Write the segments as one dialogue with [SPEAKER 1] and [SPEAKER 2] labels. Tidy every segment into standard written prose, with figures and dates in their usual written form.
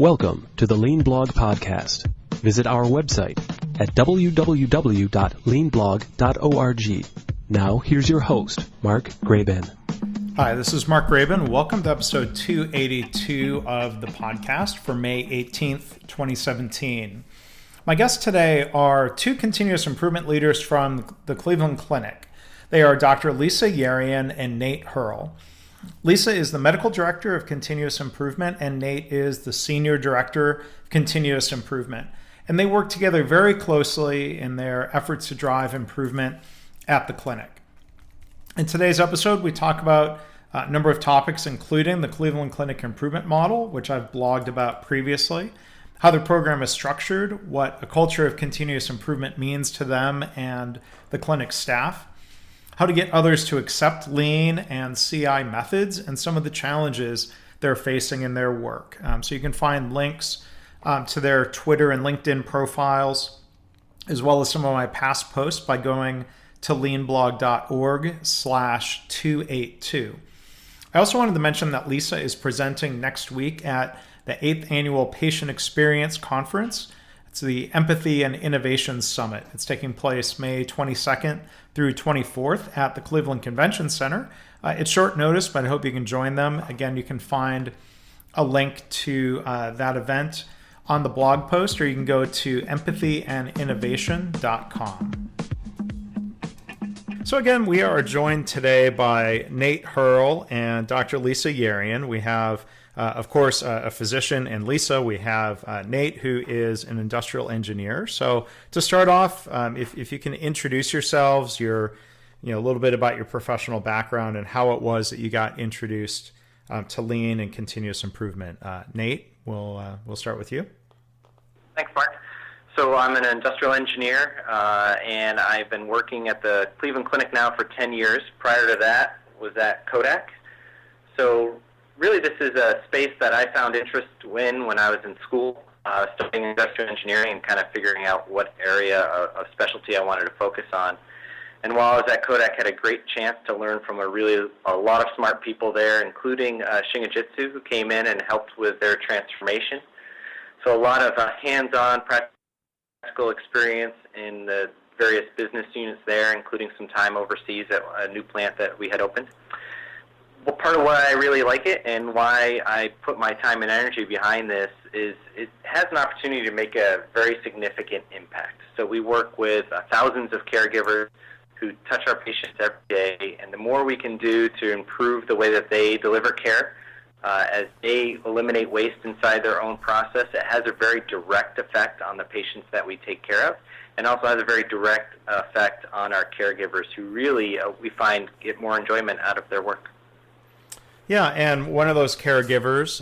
[SPEAKER 1] Welcome to the Lean Blog Podcast. Visit our website at www.leanblog.org. Now, here's your host, Mark Graban.
[SPEAKER 2] Hi, this is Mark Graban. Welcome to episode 282 of the podcast for May 18th, 2017. My guests today are two continuous improvement leaders from the Cleveland Clinic. They are Dr. Lisa Yerian and Nate Hurle. Lisa is the medical director of continuous improvement, and Nate is the senior director of continuous improvement. And they work together very closely in their efforts to drive improvement at the clinic. In today's episode, we talk about a number of topics, including the Cleveland Clinic Improvement Model, which I've blogged about previously, how the program is structured, what a culture of continuous improvement means to them and the clinic staff, how to get others to accept lean and CI methods, and some of the challenges they're facing in their work. So you can find links to their Twitter and LinkedIn profiles, as well as some of my past posts by going to leanblog.org/282. I also wanted to mention that Lisa is presenting next week at the 8th Annual Patient Experience Conference. It's the Empathy and Innovation Summit. It's taking place May 22nd through 24th at the Cleveland Convention Center. It's short notice, but I hope you can join them. Again, you can find a link to that event on the blog post, or you can go to empathyandinnovation.com. So again, we are joined today by Nate Hurle and Dr. Lisa Yerian. We have of course, a physician, and Lisa. We have Nate, who is an industrial engineer. So to start off, if you can introduce yourselves, a little bit about your professional background and how it was that you got introduced to lean and continuous improvement. Nate, we'll start with you.
[SPEAKER 3] Thanks, Mark. So I'm an industrial engineer, and I've been working at the Cleveland Clinic now for 10 years. Prior to that was at Kodak. So really, this is a space that I found interest in when I was in school, studying industrial engineering and kind of figuring out what area of specialty I wanted to focus on. And while I was at Kodak, I had a great chance to learn from a lot of smart people there, including Shingijutsu, who came in and helped with their transformation. So a lot of hands-on practical experience in the various business units there, including some time overseas at a new plant that we had opened. Well, part of why I really like it and why I put my time and energy behind this is it has an opportunity to make a very significant impact. So we work with thousands of caregivers who touch our patients every day, and the more we can do to improve the way that they deliver care, as they eliminate waste inside their own process, it has a very direct effect on the patients that we take care of, and also has a very direct effect on our caregivers who really, we find, get more enjoyment out of their work.
[SPEAKER 2] Yeah, and one of those caregivers,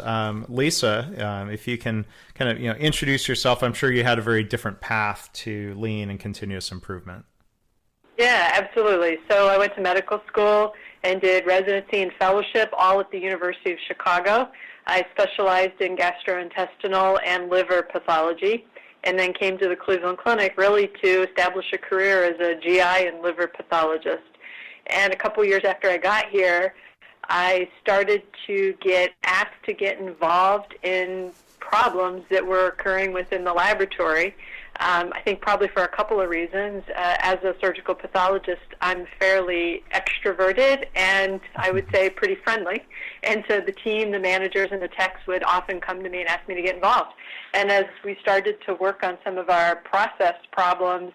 [SPEAKER 2] Lisa, if you can kind of introduce yourself. I'm sure you had a very different path to lean and continuous improvement.
[SPEAKER 4] Yeah, absolutely. So I went to medical school and did residency and fellowship all at the University of Chicago. I specialized in gastrointestinal and liver pathology, and then came to the Cleveland Clinic really to establish a career as a GI and liver pathologist. And a couple years after I got here, I started to get asked to get involved in problems that were occurring within the laboratory. I think probably for a couple of reasons. As a surgical pathologist, I'm fairly extroverted and I would say pretty friendly. And so the team, the managers, and the techs would often come to me and ask me to get involved. And as we started to work on some of our process problems,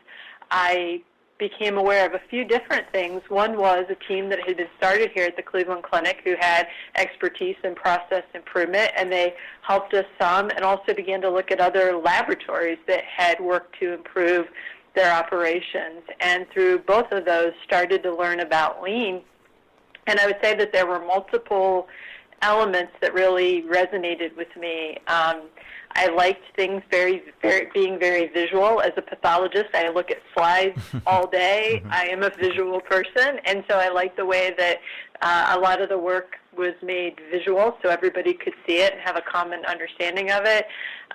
[SPEAKER 4] I became aware of a few different things. One was a team that had been started here at the Cleveland Clinic who had expertise in process improvement, and they helped us some, and also began to look at other laboratories that had worked to improve their operations. And through both of those, started to learn about lean. And I would say that there were multiple elements that really resonated with me. I liked things being very visual. As a pathologist, I look at slides all day. I am a visual person, and so I like the way that a lot of the work was made visual so everybody could see it and have a common understanding of it.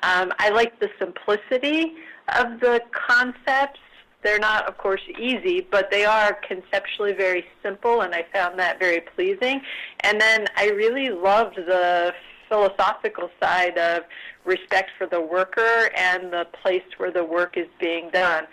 [SPEAKER 4] I liked the simplicity of the concepts. They're not, of course, easy, but they are conceptually very simple, and I found that very pleasing. And then I really loved the philosophical side of respect for the worker and the place where the work is being done.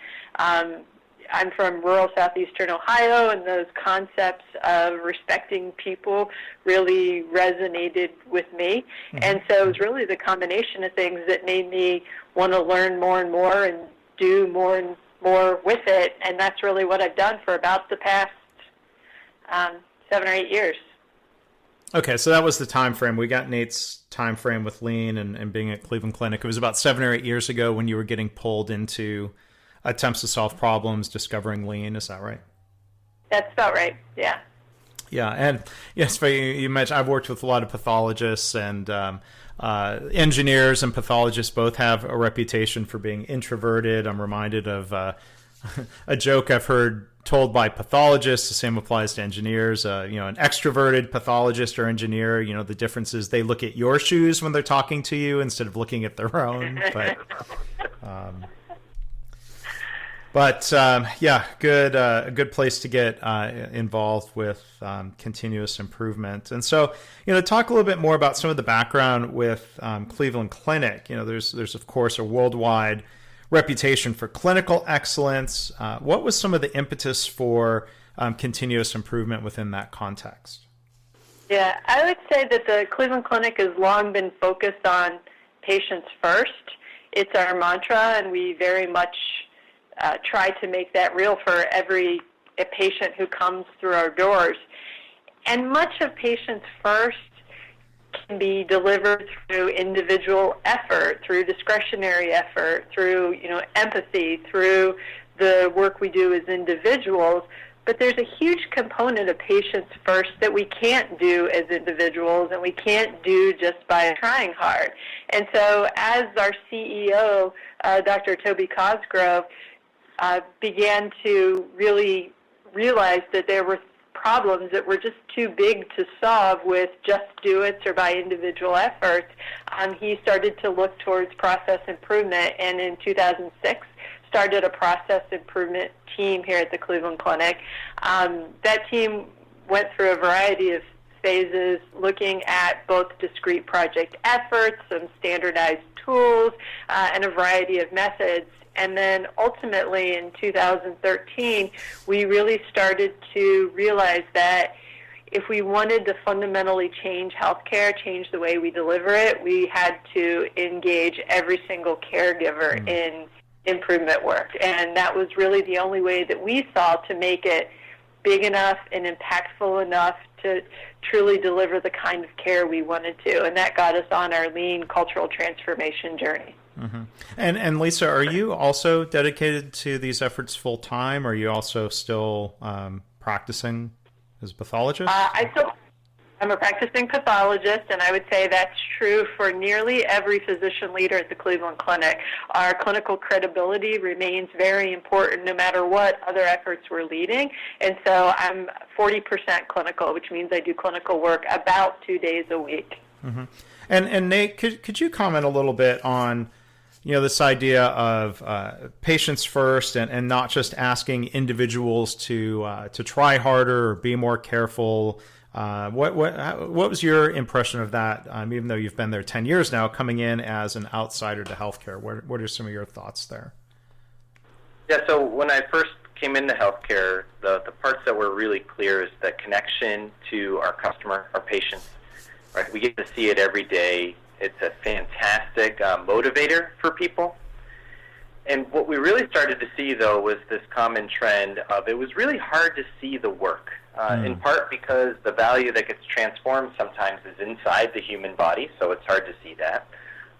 [SPEAKER 4] I'm from rural southeastern Ohio, and those concepts of respecting people really resonated with me. Mm-hmm. And so it was really the combination of things that made me want to learn more and more and do more and more with it. And that's really what I've done for about the past 7 or 8 years.
[SPEAKER 2] Okay, so that was the time frame. We got Nate's time frame with Lean and being at Cleveland Clinic. It was about 7 or 8 years ago when you were getting pulled into attempts to solve problems, discovering Lean. Is that right?
[SPEAKER 4] That's about right, yeah.
[SPEAKER 2] Yeah, and yes, you mentioned I've worked with a lot of pathologists, and engineers and pathologists both have a reputation for being introverted. I'm reminded of a joke I've heard told by pathologists. The same applies to engineers. An extroverted pathologist or engineer, the difference is they look at your shoes when they're talking to you instead of looking at their own. But a good place to get involved with continuous improvement. And so, talk a little bit more about some of the background with Cleveland Clinic. There's of course a worldwide reputation for clinical excellence. What was some of the impetus for continuous improvement within that context?
[SPEAKER 4] Yeah, I would say that the Cleveland Clinic has long been focused on patients first. It's our mantra, and we very much try to make that real for every patient who comes through our doors. And much of patients first can be delivered through individual effort, through discretionary effort, through empathy, through the work we do as individuals. But there's a huge component of patients first that we can't do as individuals, and we can't do just by trying hard. And so as our CEO, Dr. Toby Cosgrove, began to really realize that there were problems that were just too big to solve with just do it or by individual efforts, he started to look towards process improvement, and in 2006 started a process improvement team here at the Cleveland Clinic. That team went through a variety of phases, looking at both discrete project efforts, some standardized tools, and a variety of methods. And then ultimately in 2013, we really started to realize that if we wanted to fundamentally change healthcare, change the way we deliver it, we had to engage every single caregiver in improvement work. And that was really the only way that we saw to make it big enough and impactful enough to truly deliver the kind of care we wanted to. And that got us on our lean cultural transformation journey.
[SPEAKER 2] Mm-hmm. And Lisa, are you also dedicated to these efforts full time? Or are you also still practicing as a pathologist?
[SPEAKER 4] I'm a practicing pathologist, and I would say that's true for nearly every physician leader at the Cleveland Clinic. Our clinical credibility remains very important no matter what other efforts we're leading. And so I'm 40% clinical, which means I do clinical work about 2 days a week.
[SPEAKER 2] Mm-hmm. And Nate, could you comment a little bit on this idea of patients first and not just asking individuals to try harder or be more careful? What was your impression of that, even though you've been there 10 years now, coming in as an outsider to healthcare? What are some of your thoughts there?
[SPEAKER 3] Yeah, so when I first came into healthcare, the parts that were really clear is the connection to our customer, our patients. Right? We get to see it every day. It's a fantastic motivator for people. And what we really started to see, though, was this common trend of it was really hard to see the work, in part because the value that gets transformed sometimes is inside the human body, so it's hard to see that.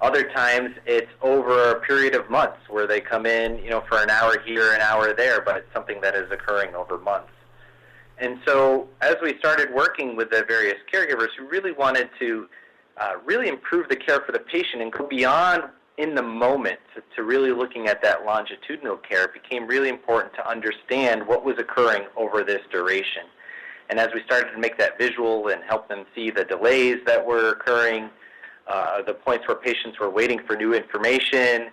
[SPEAKER 3] Other times it's over a period of months where they come in, for an hour here, an hour there, but it's something that is occurring over months. And so as we started working with the various caregivers who really wanted to really improve the care for the patient and go beyond in the moment to really looking at that longitudinal care, it became really important to understand what was occurring over this duration. And as we started to make that visual and help them see the delays that were occurring, the points where patients were waiting for new information,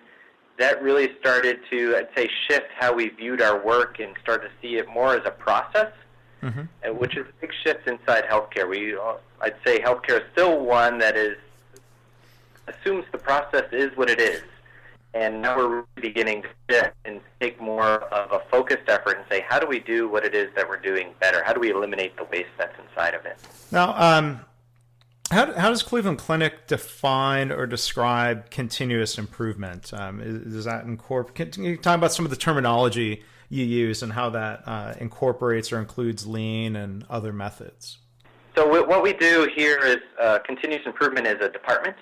[SPEAKER 3] that really started to, I'd say, shift how we viewed our work and started to see it more as a process, which is a big shift inside healthcare. I'd say healthcare is still one that is assumes the process is what it is. And now we're beginning to shift and take more of a focused effort and say, how do we do what it is that we're doing better? How do we eliminate the waste that's inside of it?
[SPEAKER 2] Now, how does Cleveland Clinic define or describe continuous improvement? Does that incorporate? Can you talk about some of the terminology you use and how that incorporates or includes lean and other methods?
[SPEAKER 3] So what we do here is continuous improvement is a department,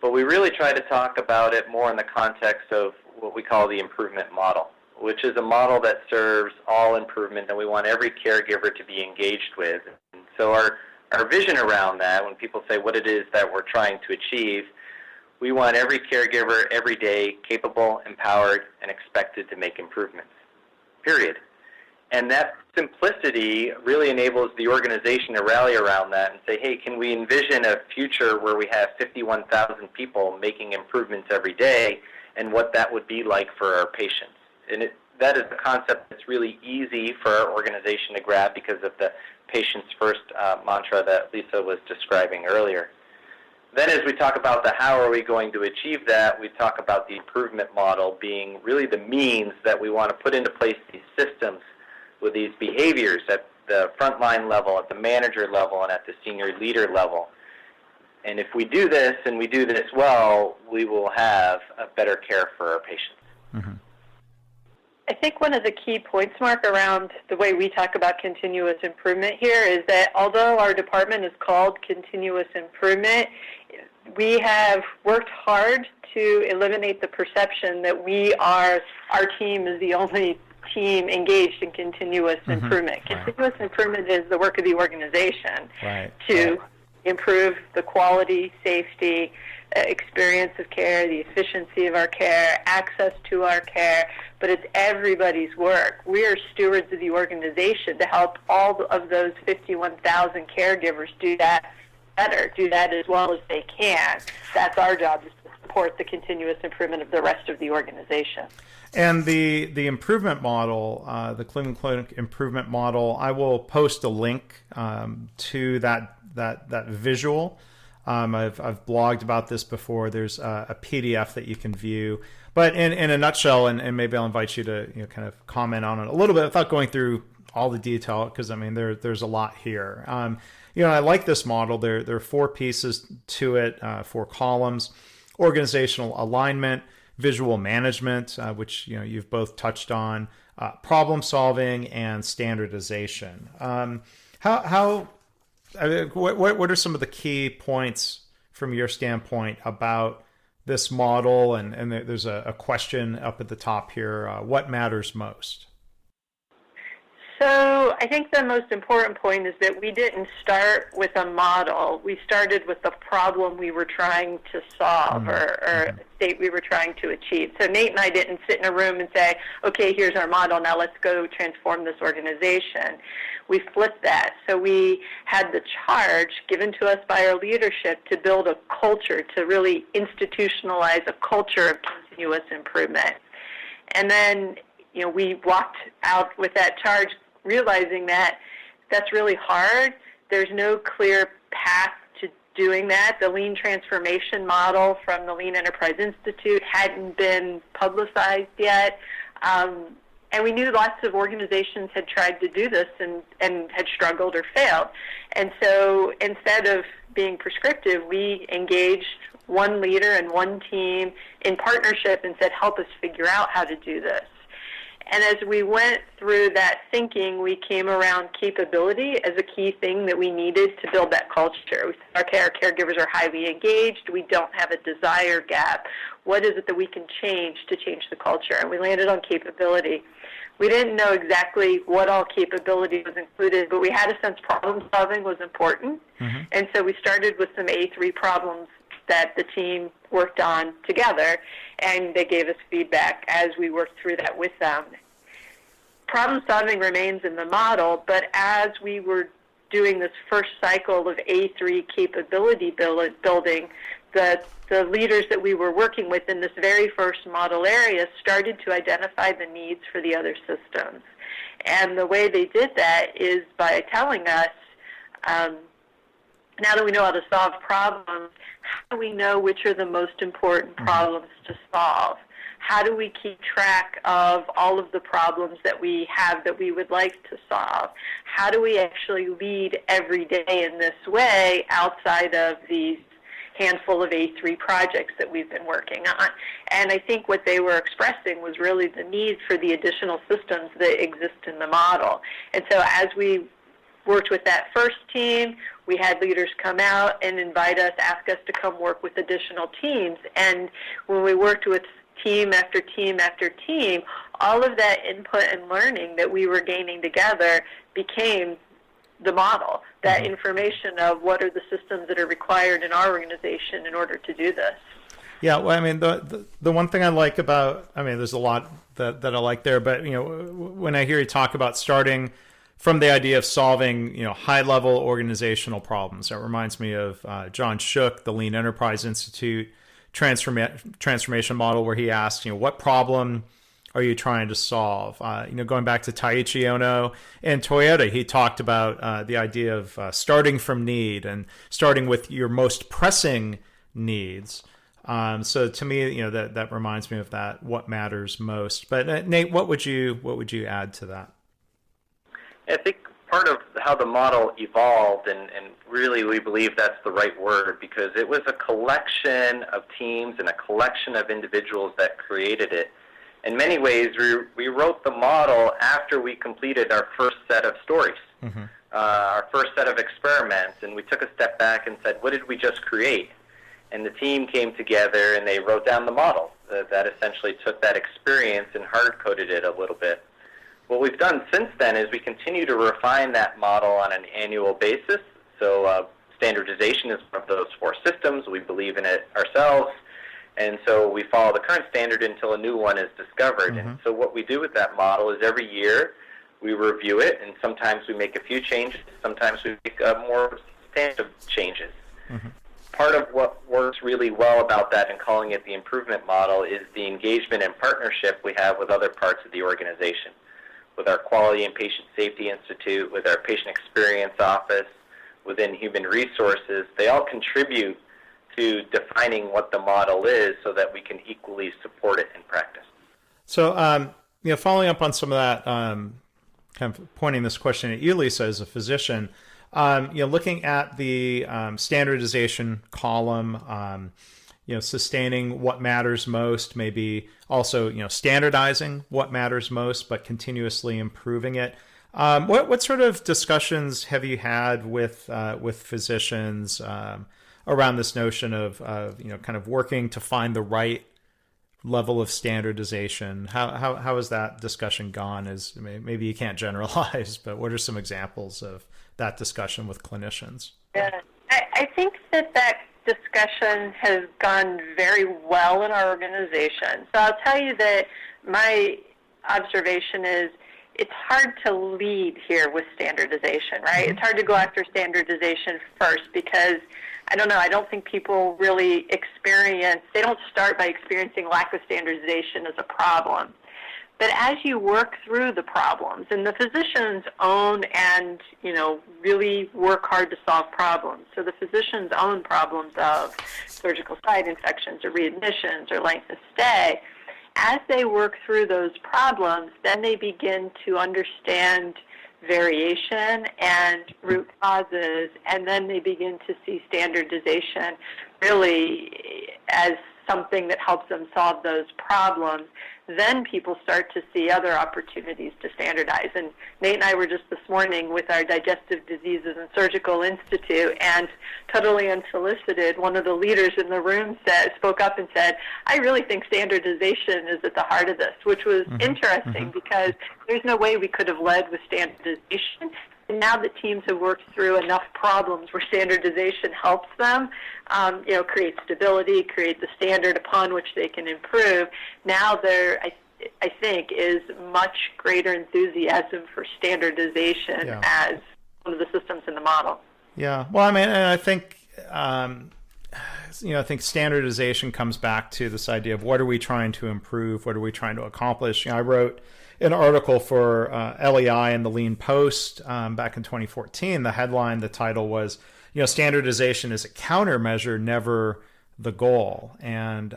[SPEAKER 3] but we really try to talk about it more in the context of what we call the improvement model, which is a model that serves all improvement and we want every caregiver to be engaged with. And so our vision around that, when people say what it is that we're trying to achieve, we want every caregiver every day capable, empowered, and expected to make improvements, period. And that simplicity really enables the organization to rally around that and say, hey, can we envision a future where we have 51,000 people making improvements every day and what that would be like for our patients? And that is a concept that's really easy for our organization to grab because of the patients first mantra that Lisa was describing earlier. Then as we talk about the how are we going to achieve that, we talk about the improvement model being really the means that we want to put into place these systems with these behaviors at the frontline level, at the manager level, and at the senior leader level. And if we do this and we do this well, we will have a better care for our patients.
[SPEAKER 2] Mm-hmm.
[SPEAKER 4] I think one of the key points, Mark, around the way we talk about continuous improvement here is that although our department is called continuous improvement, we have worked hard to eliminate the perception that our team is the only team engaged in continuous improvement.
[SPEAKER 2] Right.
[SPEAKER 4] Continuous improvement is the work of the organization
[SPEAKER 2] Right.
[SPEAKER 4] to improve the quality, safety, experience of care, the efficiency of our care, access to our care, but it's everybody's work. We are stewards of the organization to help all of those 51,000 caregivers do that better, do that as well as they can. That's our job, is to support the continuous improvement of the rest of the organization.
[SPEAKER 2] And the improvement model, the Cleveland Clinic improvement model, I will post a link to that visual. I've blogged about this before. There's a PDF that you can view. But in a nutshell, and maybe I'll invite you to kind of comment on it a little bit without going through all the detail, because I mean there's a lot here. I like this model. There are 4 pieces to it, 4 columns: organizational alignment, visual management, which you've both touched on, problem solving, and standardization. What are some of the key points from your standpoint about this model? And there's a question up at the top here. What matters most?
[SPEAKER 4] So I think the most important point is that we didn't start with a model. We started with the problem we were trying to solve or a state we were trying to achieve. So Nate and I didn't sit in a room and say, okay, here's our model, now let's go transform this organization. We flipped that. So we had the charge given to us by our leadership to build a culture, to really institutionalize a culture of continuous improvement. And then we walked out with that charge realizing that that's really hard. There's no clear path to doing that. The Lean Transformation Model from the Lean Enterprise Institute hadn't been publicized yet. And we knew lots of organizations had tried to do this and had struggled or failed. And so instead of being prescriptive, we engaged one leader and one team in partnership and said, help us figure out how to do this. And as we went through that thinking, we came around capability as a key thing that we needed to build that culture. We said our caregivers are highly engaged. We don't have a desire gap. What is it that we can change to change the culture? And we landed on capability. We didn't know exactly what all capability was included, but we had a sense problem solving was important. And so we started with some A3 problems that the team worked on together, and they gave us feedback as we worked through that with them. Problem solving remains in the model, but as we were doing this first cycle of A3 capability building, the leaders that we were working with in this very first model area started to identify the needs for the other systems. And the way they did that is by telling us, Now that we know how to solve problems, how do we know which are the most important problems to solve? How do we keep track of all of the problems that we have that we would like to solve? How do we actually lead every day in this way outside of these handful of A3 projects that we've been working on? And I think what they were expressing was really the need for the additional systems that exist in the model. And so as we worked with that first team, we had leaders come out and invite us, ask us to come work with additional teams. And when we worked with team after team after team, all of that input and learning that we were gaining together became the model, that information of what are the systems that are required in our organization in order to do this.
[SPEAKER 2] Yeah, well, I mean, the one thing I like about, I mean, there's a lot that I like there, but, you know, when I hear you talk about starting from the idea of solving, you know, high-level organizational problems, that reminds me of John Shook, the Lean Enterprise Institute transformation model, where he asked, you know, what problem are you trying to solve? You know, going back to Taiichi Ohno and Toyota, he talked about the idea of starting from need and starting with your most pressing needs. So to me, you know, that reminds me of that, what matters most. But Nate, what would you add to that?
[SPEAKER 3] I think part of how the model evolved, and really we believe that's the right word, because it was a collection of teams and a collection of individuals that created it. In many ways, we wrote the model after we completed our first set of stories, our first set of experiments, and we took a step back and said, what did we just create? And the team came together and they wrote down the model that essentially took that experience and hard-coded it a little bit. What we've done since then is we continue to refine that model on an annual basis. So standardization is one of those 4 systems. We believe in it ourselves. And so we follow the current standard until a new one is discovered. And so what we do with that model is every year we review it, and sometimes we make a few changes. Sometimes we make more substantive changes. Part of what works really well about that and calling it the improvement model is the engagement and partnership we have with other parts of the organization, with our Quality and Patient Safety Institute, with our Patient Experience Office, within Human Resources. They all contribute to defining what the model is so that we can equally support it in practice.
[SPEAKER 2] So, you know, following up on some of that, kind of pointing this question at you, Lisa, as a physician, you know, looking at the standardization column, you know, sustaining what matters most, maybe also, you know, standardizing what matters most, but continuously improving it. What sort of discussions have you had with physicians around this notion of you know, kind of working to find the right level of standardization? How has that discussion gone? Maybe you can't generalize, but what are some examples of that discussion with clinicians?
[SPEAKER 4] Yeah, I think that discussion has gone very well in our organization. So I'll tell you that my observation is it's hard to lead here with standardization, right? It's hard to go after standardization first because, I don't know, I don't think people really they don't start by experiencing lack of standardization as a problem. But as you work through the problems, and the physicians own and, you know, really work hard to solve problems. So the physicians own problems of surgical site infections or readmissions or length of stay. As they work through those problems, then they begin to understand variation and root causes, and then they begin to see standardization really as something that helps them solve those problems. Then people start to see other opportunities to standardize. And Nate and I were just this morning with our Digestive Diseases and Surgical Institute, and totally unsolicited, one of the leaders in the room spoke up and said, I really think standardization is at the heart of this, which was interesting because there's no way we could have led with standardization. And now that teams have worked through enough problems where standardization helps them, you know, create stability, create the standard upon which they can improve, now there, I think, is much greater enthusiasm for standardization as one of the systems in the model.
[SPEAKER 2] Yeah. Well, I mean, and I think, you know, I think standardization comes back to this idea of what are we trying to improve? What are we trying to accomplish? You know, I wrote an article for LEI in the Lean Post back in 2014. The headline, the title was standardization is a countermeasure, never the goal. And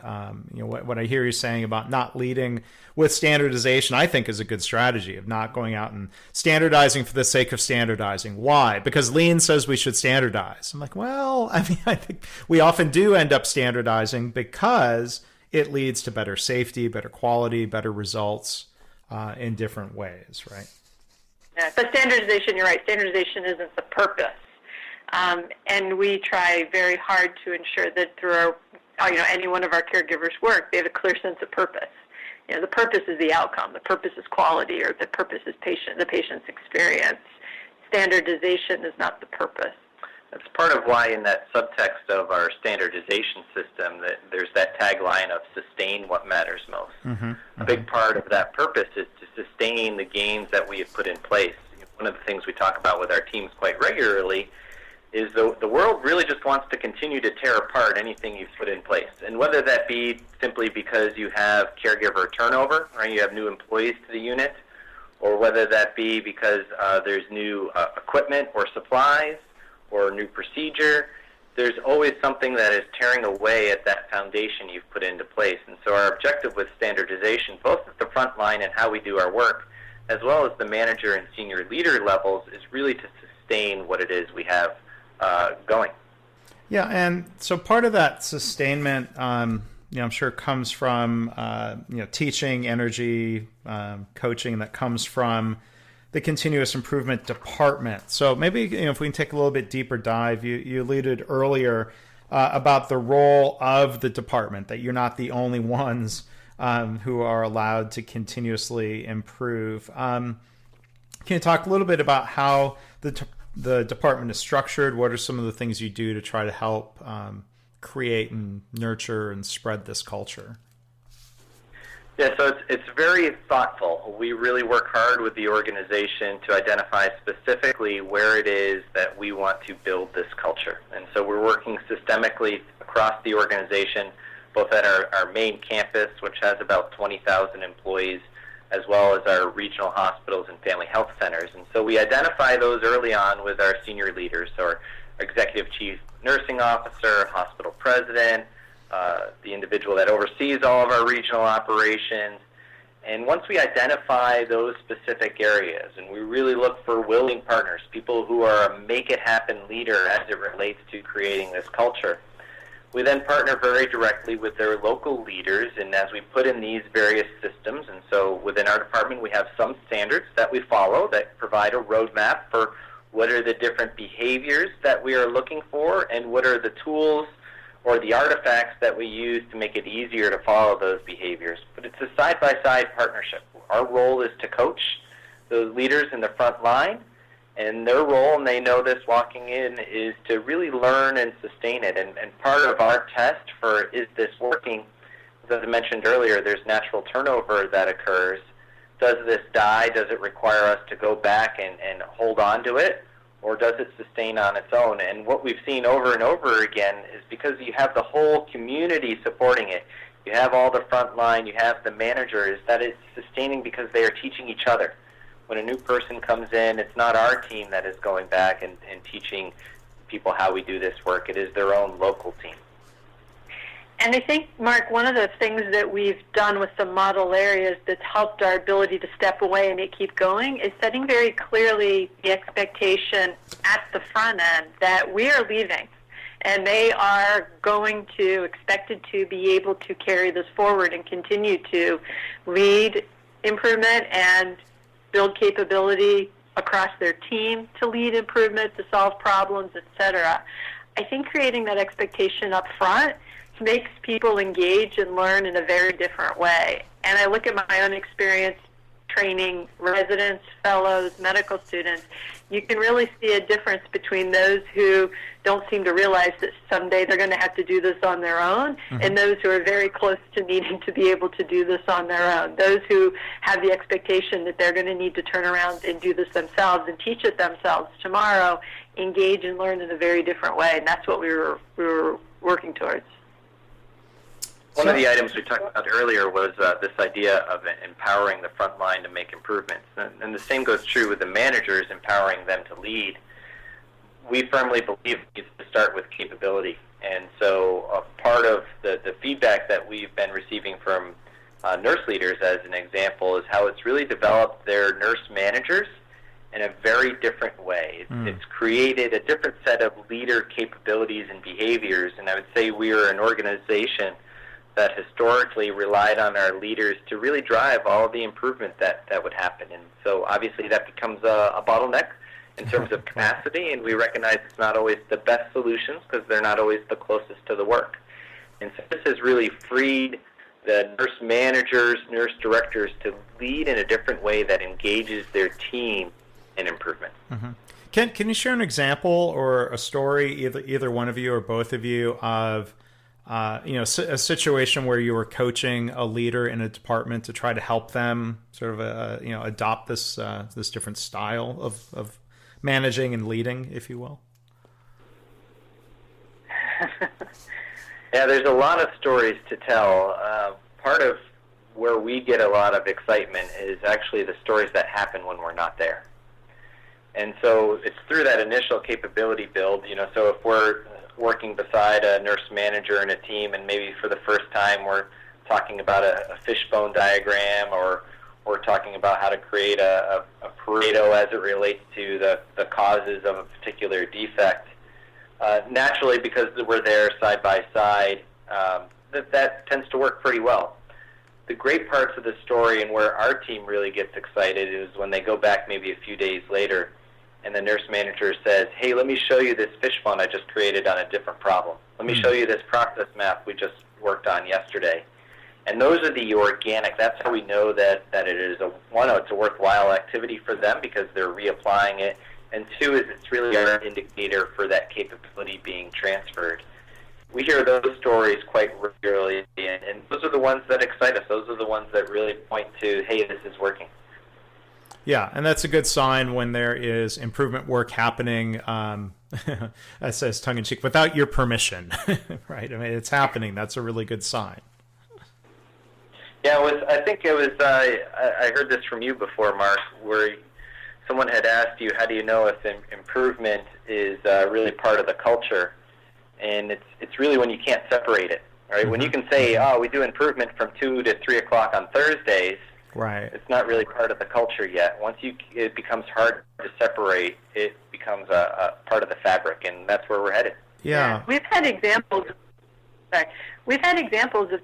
[SPEAKER 2] what I hear you saying about not leading with standardization, I think is a good strategy of not going out and standardizing for the sake of standardizing. Why? Because Lean says we should standardize. I'm like, well, I think we often do end up standardizing because it leads to better safety, better quality, better results in different ways, right?
[SPEAKER 4] Yeah, but standardization, you're right, standardization isn't the purpose. And we try very hard to ensure that through any one of our caregivers' work, they have a clear sense of purpose. The purpose is the outcome. The purpose is quality, or the purpose is the patient's experience. Standardization is not the purpose.
[SPEAKER 3] That's part of why in that subtext of our standardization system that there's that tagline of sustain what matters most. Mm-hmm. A big part of that purpose is to sustain the gains that we have put in place. One of the things we talk about with our teams quite regularly is the world really just wants to continue to tear apart anything you've put in place. And whether that be simply because you have caregiver turnover, right, you have new employees to the unit, or whether that be because there's new equipment or supplies or new procedure, there's always something that is tearing away at that foundation you've put into place. And so our objective with standardization, both at the front line and how we do our work, as well as the manager and senior leader levels, is really to sustain what it is we have going.
[SPEAKER 2] Yeah, and so part of that sustainment, I'm sure comes from teaching, energy, coaching that comes from the continuous improvement department. So maybe if we can take a little bit deeper dive, you alluded earlier about the role of the department, that you're not the only ones who are allowed to continuously improve. Can you talk a little bit about how the department is structured? What are some of the things you do to try to help create and nurture and spread this culture?
[SPEAKER 3] Yeah, so it's very thoughtful. We really work hard with the organization to identify specifically where it is that we want to build this culture. And so we're working systemically across the organization, both at our main campus, which has about 20,000 employees, as well as our regional hospitals and family health centers. And so we identify those early on with our senior leaders, so our executive chief nursing officer, hospital president, the individual that oversees all of our regional operations. And once we identify those specific areas, and we really look for willing partners, people who are a make-it-happen leader as it relates to creating this culture, we then partner very directly with their local leaders, and as we put in these various systems, and so within our department we have some standards that we follow that provide a roadmap for what are the different behaviors that we are looking for, and what are the tools or the artifacts that we use to make it easier to follow those behaviors. But it's a side-by-side partnership. Our role is to coach those leaders in the front line, and their role, and they know this walking in, is to really learn and sustain it. And part of our test for is this working, as I mentioned earlier, there's natural turnover that occurs. Does this die? Does it require us to go back and hold on to it? Or does it sustain on its own? And what we've seen over and over again is because you have the whole community supporting it, you have all the front line, you have the managers, that it's sustaining because they are teaching each other. When a new person comes in, it's not our team that is going back and teaching people how we do this work. It is their own local team.
[SPEAKER 4] And I think, Mark, one of the things that we've done with the model areas that's helped our ability to step away and keep going is setting very clearly the expectation at the front end that we are leaving, and they are expected to be able to carry this forward and continue to lead improvement and build capability across their team to lead improvement, to solve problems, etc. I think creating that expectation up front makes people engage and learn in a very different way. And I look at my own experience training residents, fellows, medical students. You can really see a difference between those who don't seem to realize that someday they're going to have to do this on their own, and those who are very close to needing to be able to do this on their own. Those who have the expectation that they're going to need to turn around and do this themselves and teach it themselves tomorrow, engage and learn in a very different way. And that's what we were working towards.
[SPEAKER 3] One of the items we talked about earlier was this idea of empowering the front line to make improvements. And the same goes true with the managers, empowering them to lead. we firmly believe it needs to start with capability. And so part of the feedback that we've been receiving from nurse leaders, as an example, is how it's really developed their nurse managers in a very different way. It's created a different set of leader capabilities and behaviors, and I would say we are an organization that historically relied on our leaders to really drive all of the improvement that would happen. And so obviously that becomes a bottleneck in terms of capacity, and we recognize it's not always the best solutions because they're not always the closest to the work. And so this has really freed the nurse managers, nurse directors to lead in a different way that engages their team in improvement.
[SPEAKER 2] Can you share an example or a story, either one of you or both of you, of a situation where you were coaching a leader in a department to try to help them sort of adopt this different style of managing and leading, if you will?
[SPEAKER 3] Yeah, there's a lot of stories to tell. Part of where we get a lot of excitement is actually the stories that happen when we're not there. And so it's through that initial capability build, so if we're working beside a nurse manager and a team, and maybe for the first time we're talking about a fishbone diagram, or we're talking about how to create a Pareto as it relates to the causes of a particular defect. Naturally, because we're there side by side, that tends to work pretty well. The great parts of the story and where our team really gets excited is when they go back maybe a few days later and the nurse manager says, hey, let me show you this fishbone I just created on a different problem. Let me show you this process map we just worked on yesterday. And those are the organic. That's how we know that it is it's a worthwhile activity for them because they're reapplying it. And two is it's really our indicator for that capability being transferred. We hear those stories quite regularly, and those are the ones that excite us. Those are the ones that really point to, hey, this is working.
[SPEAKER 2] Yeah, and that's a good sign when there is improvement work happening, that says tongue-in-cheek, without your permission, right? I mean, it's happening. That's a really good sign.
[SPEAKER 3] Yeah, I think it was, I heard this from you before, Mark, where someone had asked you, how do you know if improvement is really part of the culture? And it's really when you can't separate it, right? When you can say, we do improvement from 2 to 3 o'clock on Thursdays, right? It's not really part of the culture yet. Once it becomes hard to separate, it becomes a part of the fabric, and that's where we're headed.
[SPEAKER 2] Yeah.
[SPEAKER 4] We've had examples of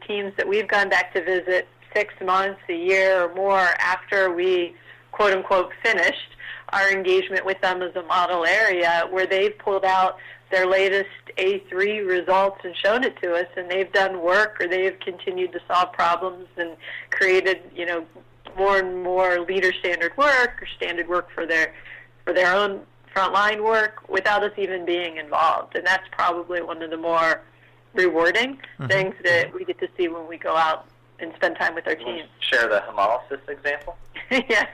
[SPEAKER 4] teams that we've gone back to visit 6 months, a year, or more after we, quote-unquote, finished our engagement with them as a model area, where they've pulled out their latest A3 results and shown it to us, and they've done work, or they've continued to solve problems and created, more and more leader standard work or standard work for their own frontline work without us even being involved. And that's probably one of the more rewarding things that we get to see when we go out and spend time with our team.
[SPEAKER 3] Share the hemolysis example?
[SPEAKER 4] Yeah.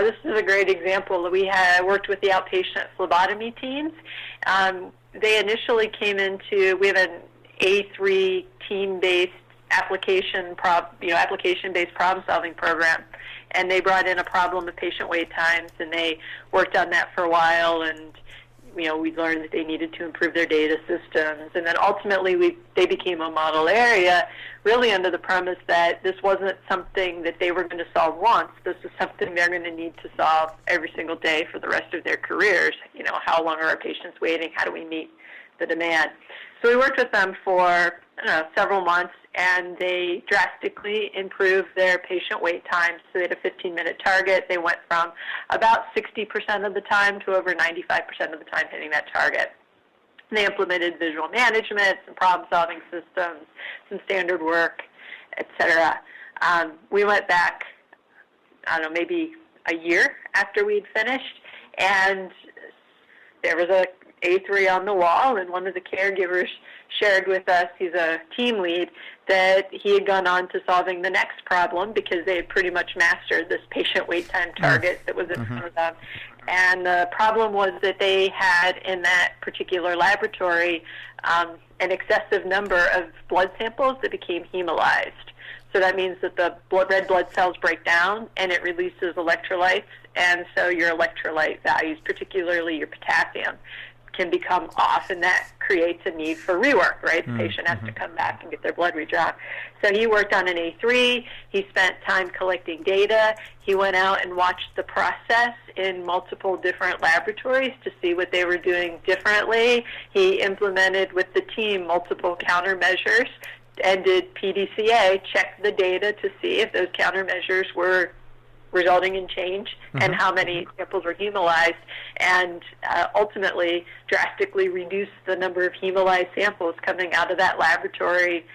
[SPEAKER 4] This is a great example. We had worked with the outpatient phlebotomy teams. They initially came into, we have an A3 team-based application-based problem-solving program, and they brought in a problem of patient wait times, and they worked on that for a while, and we learned that they needed to improve their data systems, and then ultimately they became a model area, really under the premise that this wasn't something that they were going to solve once. This was something they're going to need to solve every single day for the rest of their careers. How long are our patients waiting? How do we meet the demand? So we worked with them for several months, and they drastically improved their patient wait times. So they had a 15-minute target. They went from about 60% of the time to over 95% of the time hitting that target. And they implemented visual management, some problem-solving systems, some standard work, etc. We went back, maybe a year after we'd finished, and there was a A3 on the wall, and one of the caregivers shared with us, he's a team lead, that he had gone on to solving the next problem because they had pretty much mastered this patient wait time target that was in front of them. And the problem was that they had in that particular laboratory an excessive number of blood samples that became hemolyzed. So that means that the red blood cells break down and it releases electrolytes, and so your electrolyte values, particularly your potassium, can become off, and that creates a need for rework, right? The patient has to come back and get their blood redrawn. So he worked on an A3. He spent time collecting data. He went out and watched the process in multiple different laboratories to see what they were doing differently. He implemented with the team multiple countermeasures and did PDCA, checked the data to see if those countermeasures were resulting in change and how many samples were hemolyzed, and ultimately drastically reduced the number of hemolyzed samples coming out of that laboratory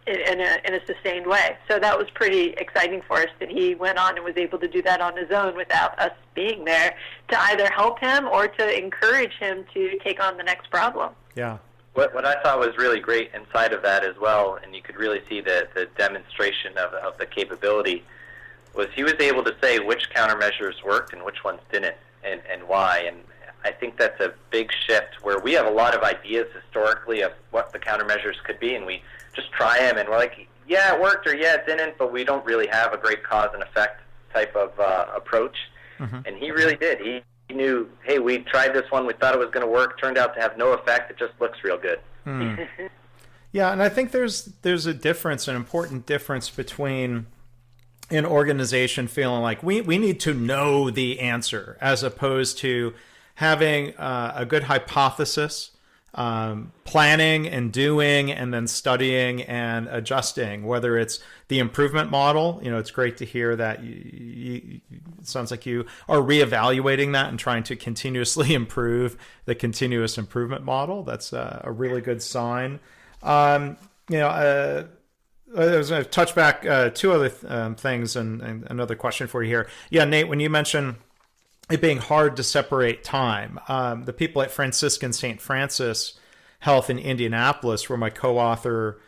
[SPEAKER 4] in a sustained way. So that was pretty exciting for us that he went on and was able to do that on his own without us being there to either help him or to encourage him to take on the next problem.
[SPEAKER 2] Yeah.
[SPEAKER 3] What I thought was really great inside of that as well, and you could really see the demonstration of the capability, was he was able to say which countermeasures worked and which ones didn't, and why. And I think that's a big shift where we have a lot of ideas historically of what the countermeasures could be, and we just try them, and we're like, yeah, it worked, or yeah, it didn't, but we don't really have a great cause and effect type of approach. And he really did. He knew, hey, we tried this one, we thought it was going to work, turned out to have no effect, it just looks real good.
[SPEAKER 2] Yeah, and I think there's a difference, an important difference between an organization feeling like we need to know the answer as opposed to having a good hypothesis, planning and doing, and then studying and adjusting, whether it's the improvement model. It's great to hear that it sounds like you are reevaluating that and trying to continuously improve the continuous improvement model. That's a really good sign. I was going to touch back two other things and another question for you here. Yeah, Nate, when you mentioned it being hard to separate time, the people at Franciscan St. Francis Health in Indianapolis, where my co-author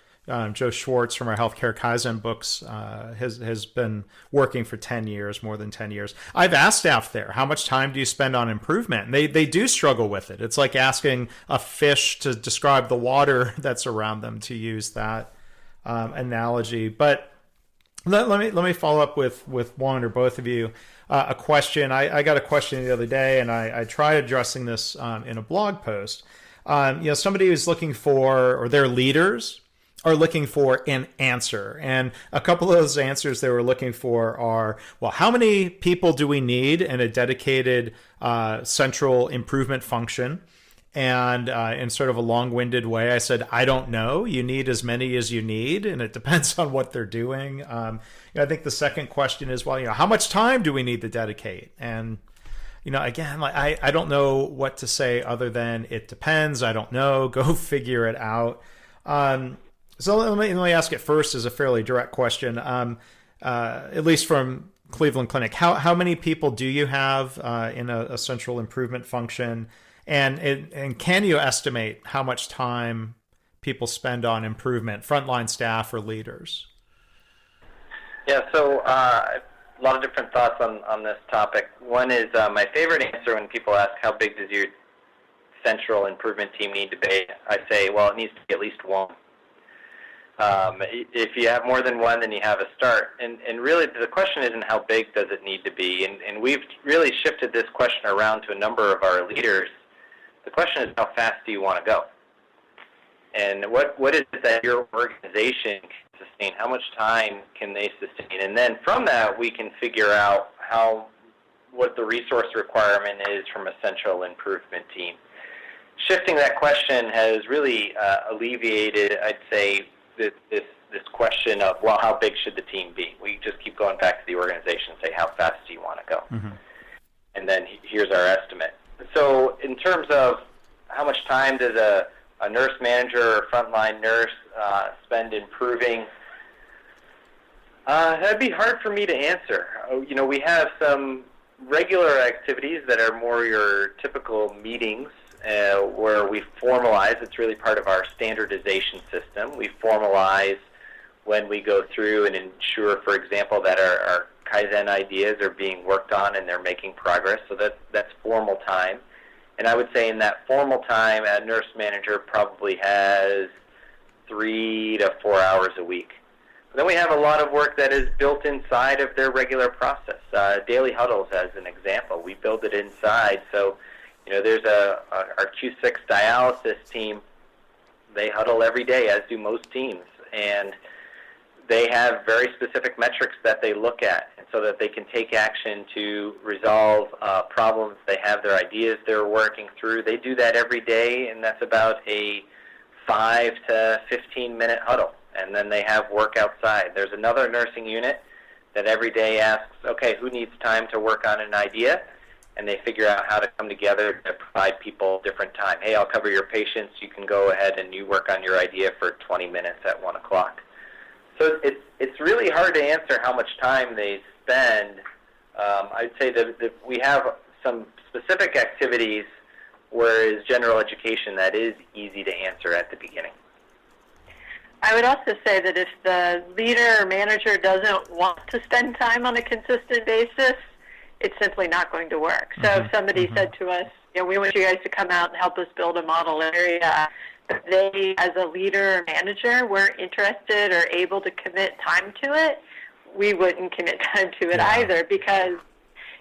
[SPEAKER 2] Joe Schwartz from our Healthcare Kaizen books has been working for 10 years, more than 10 years. I've asked staff there, how much time do you spend on improvement? And they do struggle with it. It's like asking a fish to describe the water that's around them, to use that analogy. But let me follow up with one or both of you a question. I got a question the other day, and I tried addressing this in a blog post. Somebody who's looking for, or their leaders are looking for an answer. And a couple of those answers they were looking for are, well, how many people do we need in a dedicated central improvement function? And in sort of a long-winded way, I said, I don't know. You need as many as you need, and it depends on what they're doing. I think the second question is, well, how much time do we need to dedicate? And again, I don't know what to say other than it depends. I don't know. Go figure it out. So let me ask it first as a fairly direct question. At least from Cleveland Clinic, how many people do you have in a central improvement function? And can you estimate how much time people spend on improvement, frontline staff or leaders?
[SPEAKER 3] Yeah, so a lot of different thoughts on this topic. One is my favorite answer when people ask how big does your central improvement team need to be, I say, well, it needs to be at least one. If you have more than one, then you have a start. And really, the question isn't how big does it need to be. And we've really shifted this question around to a number of our leaders. The question is, how fast do you want to go? And what is it that your organization can sustain? How much time can they sustain? And then from that, we can figure out what the resource requirement is from a central improvement team. Shifting that question has really alleviated, I'd say, this question of, well, how big should the team be? We just keep going back to the organization and say, how fast do you want to go? And then here's our estimate. So in terms of how much time does a nurse manager or frontline nurse spend improving, that'd be hard for me to answer. We have some regular activities that are more your typical meetings where we formalize. It's really part of our standardization system. We formalize when we go through and ensure, for example, that our Kaizen ideas are being worked on and they're making progress. So that's formal time. And I would say in that formal time, a nurse manager probably has 3 to 4 hours a week. But then we have a lot of work that is built inside of their regular process. Daily huddles, as an example, we build it inside. So There's our Q6 dialysis team. They huddle every day, as do most teams, and they have very specific metrics that they look at, and so that they can take action to resolve problems. They have their ideas they're working through. They do that every day, and that's about a 5 to 15-minute huddle, and then they have work outside. There's another nursing unit that every day asks, okay, who needs time to work on an idea? And they figure out how to come together to provide people different time. Hey, I'll cover your patients. You can go ahead and you work on your idea for 20 minutes at 1 o'clock. So it's really hard to answer how much time they spend. I'd say that we have some specific activities, whereas general education, that is easy to answer at the beginning.
[SPEAKER 4] I would also say that if the leader or manager doesn't want to spend time on a consistent basis, it's simply not going to work. So if somebody said to us, we want you guys to come out and help us build a model area, but they, as a leader or manager, weren't interested or able to commit time to it, we wouldn't commit time to it either, because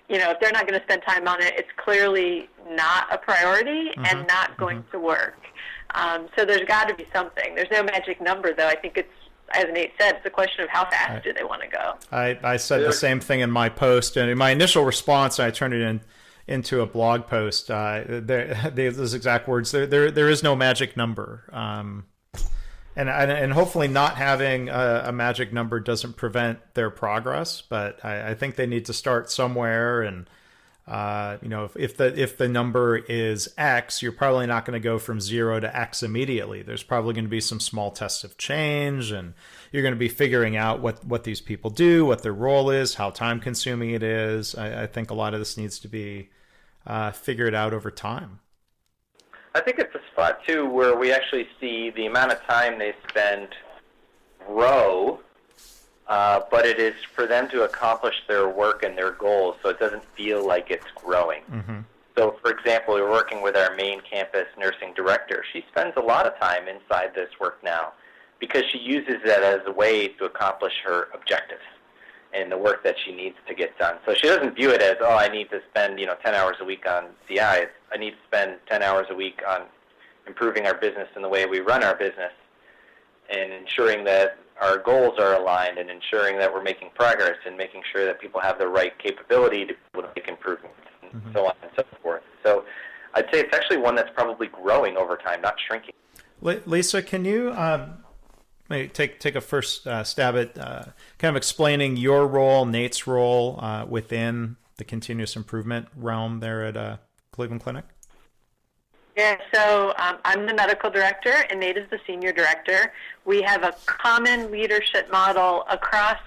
[SPEAKER 4] if they're not going to spend time on it, it's clearly not a priority and not going to work. So there's got to be something. There's no magic number, though. I think it's, as Nate said, it's a question of how fast do they want to go.
[SPEAKER 2] I said the same thing in my post, and in my initial response, I turned it into a blog post. Those exact words. There is no magic number, and hopefully not having a magic number doesn't prevent their progress. But I think they need to start somewhere, and if the number is X, you're probably not going to go from 0 to X immediately. There's probably going to be some small tests of change, and you're going to be figuring out what these people do, what their role is, how time consuming it is. I think a lot of this needs to be figured out over time.
[SPEAKER 3] I think it's a spot too where we actually see the amount of time they spend grow, but it is for them to accomplish their work and their goals, so it doesn't feel like it's growing. So, for example, we're working with our main campus nursing director. She spends a lot of time inside this work now because she uses it as a way to accomplish her objectives and the work that she needs to get done. So she doesn't view it as, I need to spend 10 hours a week on CI. It's, I need to spend 10 hours a week on improving our business and the way we run our business and ensuring that our goals are aligned and ensuring that we're making progress and making sure that people have the right capability to be able to make improvements and so on and so forth. So I'd say it's actually one that's probably growing over time, not shrinking.
[SPEAKER 2] Lisa, can you maybe take a first stab at kind of explaining your role, Nate's role within the continuous improvement realm there at Cleveland Clinic?
[SPEAKER 4] Yeah, so I'm the medical director, and Nate is the senior director. We have a common leadership model across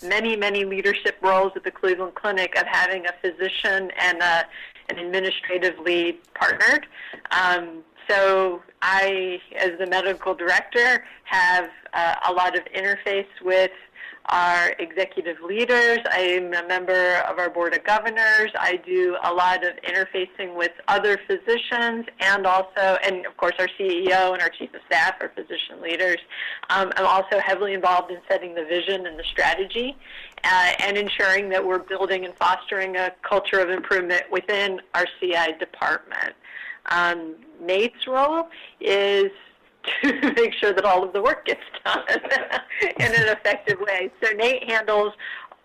[SPEAKER 4] many, many leadership roles at the Cleveland Clinic of having a physician and an administrative lead partnered. So I, as the medical director, have a lot of interface with our executive leaders. I'm a member of our board of governors. I do a lot of interfacing with other physicians and of course, our CEO and our chief of staff are physician leaders. I'm also heavily involved in setting the vision and the strategy and ensuring that we're building and fostering a culture of improvement within our CI department. Nate's role is to make sure that all of the work gets done in an effective way. So Nate handles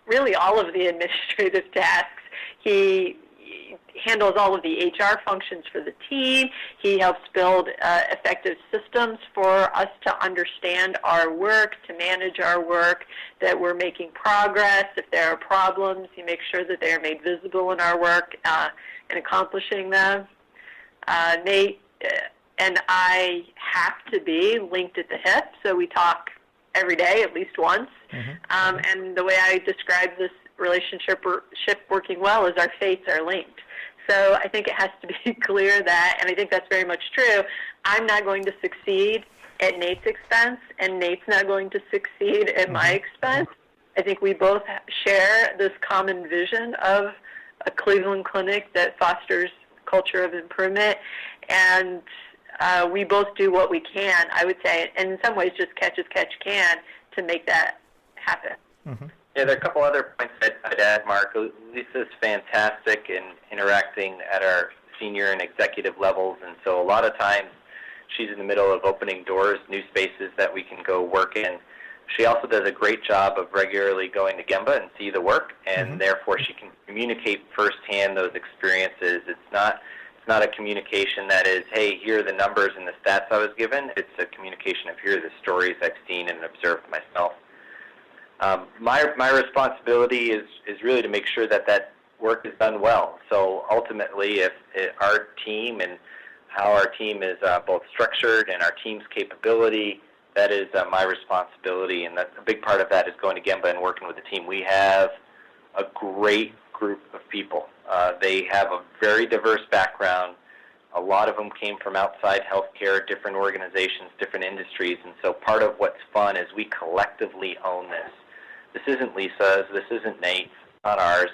[SPEAKER 4] really all of the administrative tasks. He handles all of the HR functions for the team. He helps build effective systems for us to understand our work, to manage our work, that we're making progress. If there are problems, he makes sure that they are made visible in our work and accomplishing them. Nate and I have to be linked at the hip, so we talk every day, at least once. And the way I describe this relationship working well is our fates are linked. So I think it has to be clear that, and I think that's very much true, I'm not going to succeed at Nate's expense, and Nate's not going to succeed at my expense. I think we both share this common vision of a Cleveland Clinic that fosters culture of improvement, and we both do what we can, I would say, and in some ways just catch as catch can to make that happen.
[SPEAKER 3] Yeah, there are a couple other points I'd add, Mark. Lisa's fantastic in interacting at our senior and executive levels, and so a lot of times she's in the middle of opening doors, new spaces that we can go work in. She also does a great job of regularly going to Gemba and see the work, and therefore she can communicate firsthand those experiences. It's not a communication that is, hey, here are the numbers and the stats I was given. It's a communication of here are the stories I've seen and observed myself. My responsibility is really to make sure that work is done well. So ultimately, if our team and how our team is both structured and our team's capability, that is my responsibility, and that's a big part of that is going to Gemba and working with the team. We have a great group of people. They have a very diverse background. A lot of them came from outside healthcare, different organizations, different industries, and so part of what's fun is we collectively own this. This isn't Lisa's, this isn't Nate's, not ours.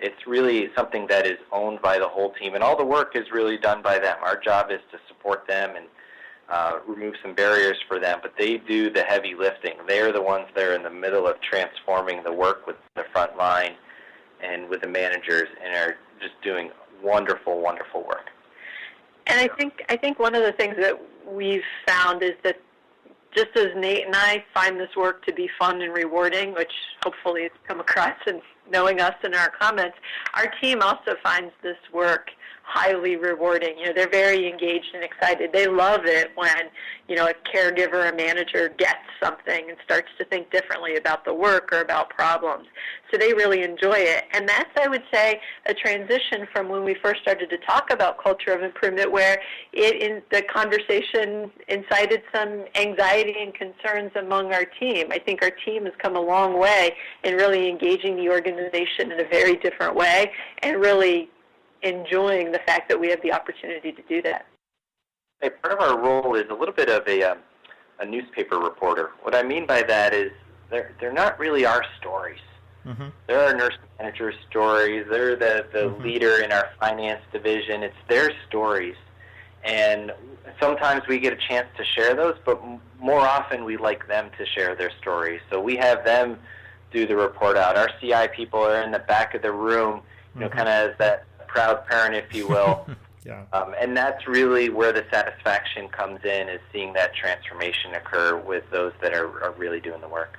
[SPEAKER 3] It's really something that is owned by the whole team, and all the work is really done by them. Our job is to support them and remove some barriers for them, but they do the heavy lifting. They're the ones that are in the middle of transforming the work with the front line and with the managers, and are just doing wonderful, wonderful work.
[SPEAKER 4] And I think one of the things that we've found is that just as Nate and I find this work to be fun and rewarding, which hopefully has come across in knowing us in our comments, our team also finds this work highly rewarding. They're very engaged and excited. They love it when, a caregiver, a manager gets something and starts to think differently about the work or about problems. So they really enjoy it. And that's, I would say, a transition from when we first started to talk about culture of improvement, where the conversation incited some anxiety and concerns among our team. I think our team has come a long way in really engaging the organization in a very different way and really enjoying the fact that we have the opportunity to do that.
[SPEAKER 3] Hey, part of our role is a little bit of a newspaper reporter. What I mean by that is they're not really our stories. They're our nurse manager's stories. They're the leader in our finance division. It's their stories. And sometimes we get a chance to share those, but more often we like them to share their stories. So we have them do the report out. Our CI people are in the back of the room, kind of as that proud parent, if you will.
[SPEAKER 2] Yeah.
[SPEAKER 3] And that's really where the satisfaction comes in, is seeing that transformation occur with those that are really doing the work.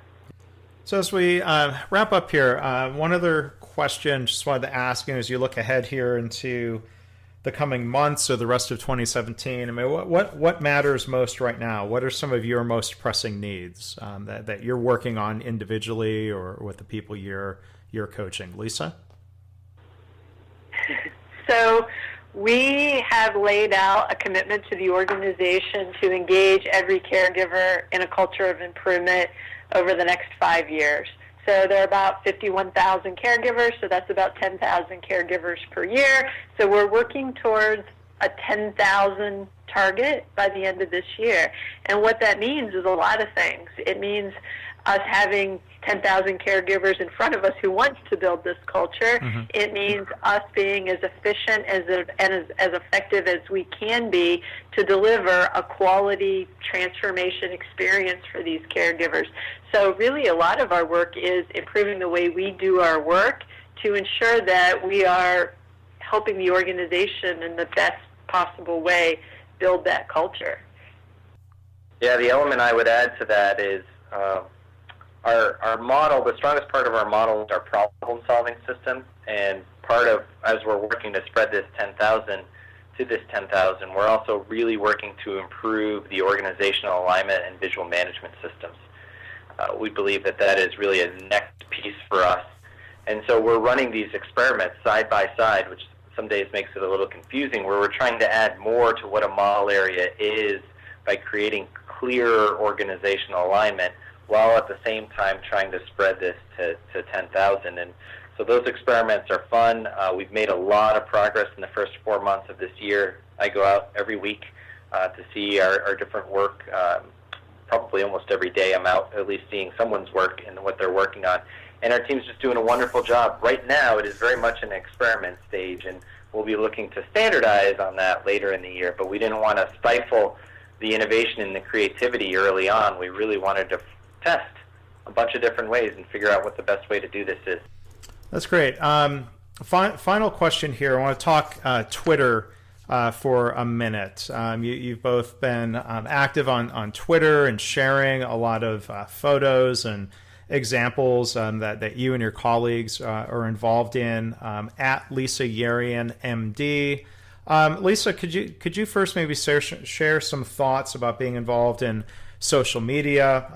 [SPEAKER 2] So as we wrap up here, one other question just wanted to ask, as you look ahead here into the coming months or the rest of 2017, I mean, what matters most right now? What are some of your most pressing needs that you're working on individually or with the people you're coaching? Lisa?
[SPEAKER 4] So we have laid out a commitment to the organization to engage every caregiver in a culture of improvement over the next 5 years. So there are about 51,000 caregivers, so that's about 10,000 caregivers per year. So we're working towards a 10,000 target by the end of this year. And what that means is a lot of things. It means us having 10,000 caregivers in front of us who want to build this culture. It means us being as efficient and as effective as we can be to deliver a quality transformation experience for these caregivers. So really a lot of our work is improving the way we do our work to ensure that we are helping the organization in the best possible way build that culture.
[SPEAKER 3] Yeah, the element I would add to that is our model, the strongest part of our model is our problem-solving system, and part of, as we're working to spread this 10,000 to this 10,000, we're also really working to improve the organizational alignment and visual management systems. We believe that is really a next piece for us, and so we're running these experiments side by side, which some days makes it a little confusing, where we're trying to add more to what a model area is by creating clearer organizational alignment, while at the same time trying to spread this to 10,000. And so those experiments are fun. We've made a lot of progress in the first 4 months of this year. I go out every week to see our different work. Probably almost every day I'm out at least seeing someone's work and what they're working on. And our team's just doing a wonderful job. Right now it is very much an experiment stage, and we'll be looking to standardize on that later in the year. But we didn't want to stifle the innovation and the creativity early on. We really wanted to test a bunch of different ways and figure out what the best way to do this is.
[SPEAKER 2] That's great. Final question here. I want to talk Twitter for a minute. You've both been active on Twitter and sharing a lot of photos and examples that you and your colleagues are involved in. At Lisa Yerian, MD. Lisa, could you first maybe share some thoughts about being involved in social media?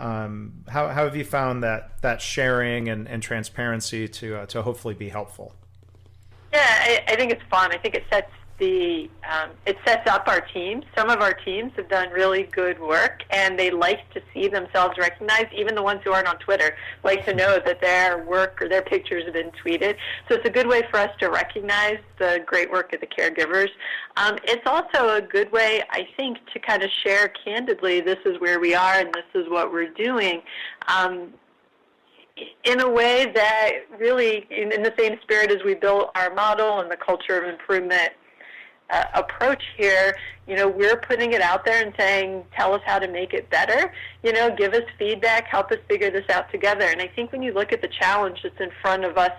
[SPEAKER 2] How have you found that sharing and transparency to hopefully be helpful?
[SPEAKER 4] Yeah, I think it's fun. I think it sets up our teams. Some of our teams have done really good work, and they like to see themselves recognized. Even the ones who aren't on Twitter like to know that their work or their pictures have been tweeted. So it's a good way for us to recognize the great work of the caregivers. It's also a good way, I think, to kind of share candidly, this is where we are and this is what we're doing. In a way that really, in the same spirit as we built our model and the culture of improvement approach here, we're putting it out there and saying, tell us how to make it better, give us feedback, help us figure this out together. And I think when you look at the challenge that's in front of us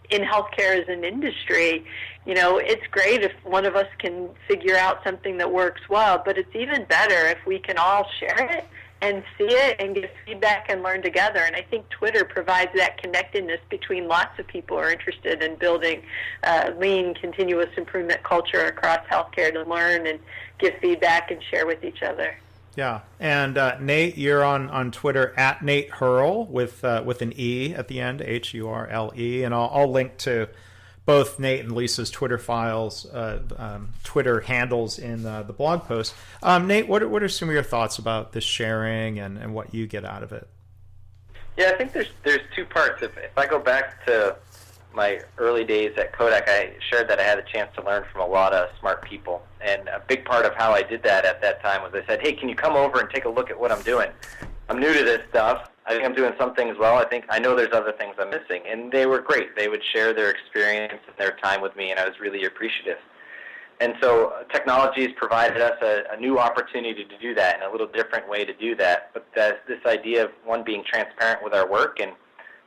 [SPEAKER 4] in healthcare as an industry, it's great if one of us can figure out something that works well, but it's even better if we can all share it and see it and give feedback and learn together. And I think Twitter provides that connectedness between lots of people who are interested in building lean, continuous improvement culture across healthcare to learn and give feedback and share with each other.
[SPEAKER 2] Yeah, and Nate, you're on Twitter at Nate Hurle with an E at the end, Hurle, and I'll link to both Nate and Lisa's Twitter files, Twitter handles in the blog post. Nate, what are some of your thoughts about this sharing and what you get out of it?
[SPEAKER 3] Yeah, I think there's two parts. If I go back to my early days at Kodak, I shared that I had a chance to learn from a lot of smart people. And a big part of how I did that at that time was I said, hey, can you come over and take a look at what I'm doing? I'm new to this stuff. I think I'm doing some things well. I know there's other things I'm missing. And they were great. They would share their experience and their time with me, and I was really appreciative. And so technology has provided us a new opportunity to do that and a little different way to do that. But this idea of, one, being transparent with our work, and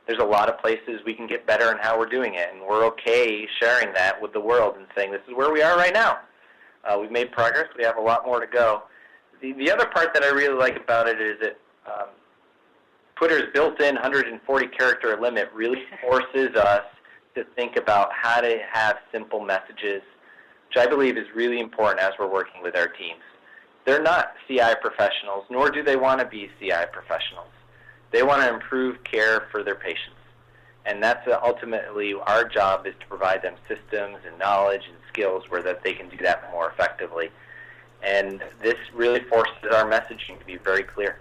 [SPEAKER 3] there's a lot of places we can get better in how we're doing it, and we're okay sharing that with the world and saying this is where we are right now. We've made progress. We have a lot more to go. The other part that I really like about it is that Twitter's built-in 140-character limit really forces us to think about how to have simple messages, which I believe is really important as we're working with our teams. They're not CI professionals, nor do they want to be CI professionals. They want to improve care for their patients. And that's ultimately our job, is to provide them systems and knowledge and skills where that they can do that more effectively. And this really forces our messaging to be very clear.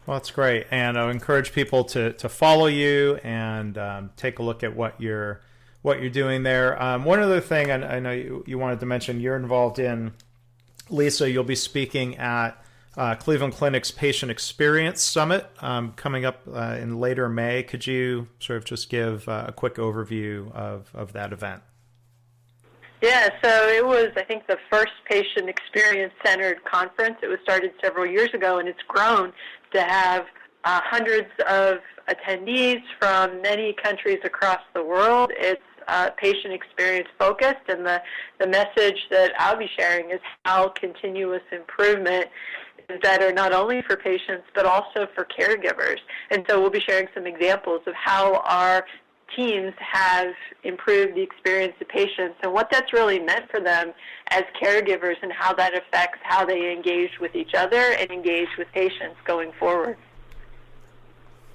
[SPEAKER 2] Well, that's great. And I encourage people to follow you and take a look at what you're doing there. One other thing I know you wanted to mention, you're involved in, Lisa, you'll be speaking at Cleveland Clinic's Patient Experience Summit coming up in later May. Could you sort of just give a quick overview of that event?
[SPEAKER 4] Yeah, so it was, I think, the first patient experience-centered conference. It was started several years ago, and it's grown to have hundreds of attendees from many countries across the world. It's patient experience focused, and the message that I'll be sharing is how continuous improvement is better not only for patients but also for caregivers. And so we'll be sharing some examples of how our teams have improved the experience of patients and what that's really meant for them as caregivers, and how that affects how they engage with each other and engage with patients going forward.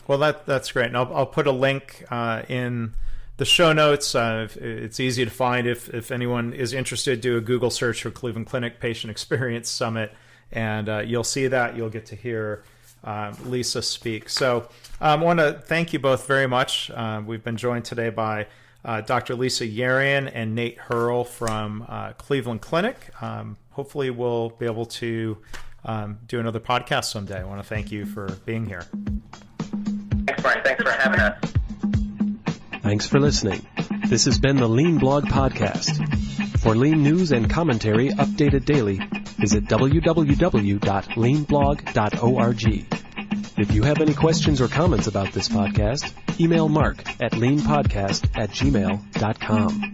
[SPEAKER 2] Well, that's great. And I'll put a link in the show notes. It's easy to find. If anyone is interested, do a Google search for Cleveland Clinic Patient Experience Summit, and you'll see that. You'll get to hear Lisa speak. So I want to thank you both very much. We've been joined today by Dr. Lisa Yerian and Nate Hurle from Cleveland Clinic. Hopefully we'll be able to do another podcast someday. I want to thank you for being here.
[SPEAKER 3] Thanks, Brian. Thanks for having us.
[SPEAKER 1] Thanks for listening. This has been the Lean Blog Podcast. For lean news and commentary updated daily, visit www.leanblog.org. If you have any questions or comments about this podcast, email Mark at leanpodcast@gmail.com.